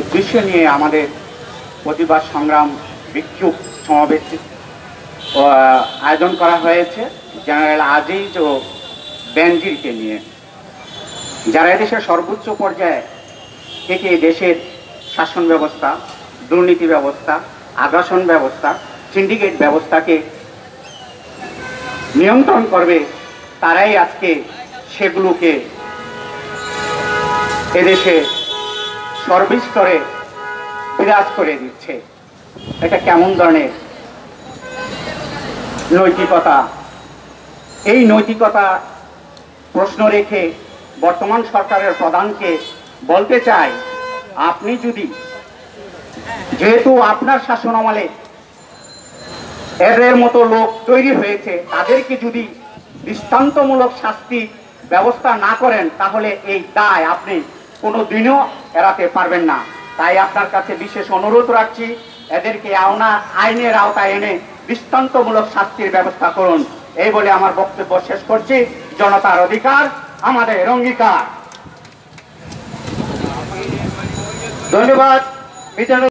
উদ্দেশ্য নিয়ে আমাদের প্রতিবাদ সংগ্রাম বিক্ষোভ সমাবেশ আয়োজন করা হয়েছে জেনারেল আজিজ ও বেনজিরকে নিয়ে, যারা দেশের সর্বোচ্চ পর্যায়ে থেকে দেশের শাসন ব্যবস্থা, দুর্নীতি ব্যবস্থা, আগ্রাসন ব্যবস্থা, সিন্ডিকেট ব্যবস্থাকে নিয়ন্ত্রণ করবে, তারাই আজকে সেগুলোকে এদেশে সর্বস্তরে বিরাজ করে দিচ্ছে। এটা কেমন ধরনের নৈতিকতা? এই নৈতিকতা প্রশ্ন রেখে বর্তমান সরকারের প্রধানকে বলতে চাই, আপনি যদি, যেহেতু আপনার শাসনামলে এদের মতো লোক তৈরি হয়েছে, তাদেরকে যদি দৃষ্টান্তমূলক শাস্তি ব্যবস্থা না করেন, তাহলে এই দায় আপনি কোনোদিনও এড়াতে পারবেন না। তাই আপনার কাছে বিশেষ অনুরোধ রাখছি, এদেরকে আইনের আওতায় এনে দৃষ্টান্তমূলক শাস্তির ব্যবস্থা করুন। এই বলে আমার বক্তব্য শেষ করছি। জনতার অধিকার আমাদের অঙ্গীকার। ধন্যবাদ।